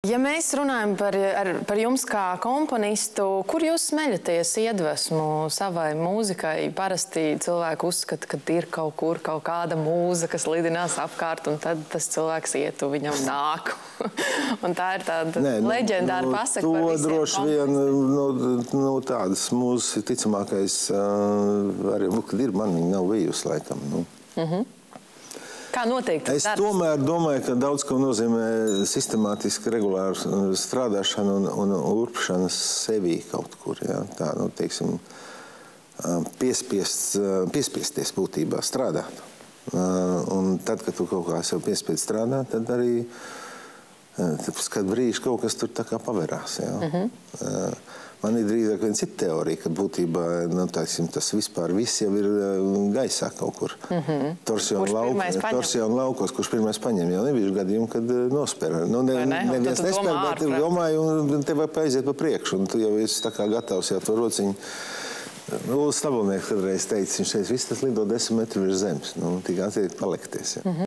Ja mēs runājam par jums kā komponistu, kur jūs smeļaties iedvesmu savai mūzikai? Parasti cilvēki uzskata, ka ir kaut kur kaut kāda mūza, kas lidinās apkārt, un tad tas cilvēks iet un viņam nāk. Un tā ir tāda leģendāra pasaka par visiem komponistiem. To droši vien, tādas mūzas ticamākais, kad ir, man viņa nav bijusi, laikam. Kā notiek tas darbs? Es tomēr domāju, ka daudz ko nozīmē sistemātiski, regulāra strādāšana un urpšana sevī kaut kur. Ja? Tā, teiksim, piespiesties būtībā strādāt. Un tad, kad tu kaut kā sev piespied strādāt, tad arī kad brīži kaut kas tur tā kā paverās. Ja? Man ir drīzāk viena cita teorija, ka būtībā tas vispār viss jau ir gaisā kaut kur. Torsija un laukos, kurš pirmais paņem. Jau nebija gadījumi, kad nospēra. Neviens nespēra, bet domāju, un tev vajag paiziet pa priekšu. Un tu jau esi tā kā gatavs jau to rociņu. Ulis Stabolnieks kādreiz teica, viņš teica, viss tas lido 10 metru virs zemes. Tik attiek palikties.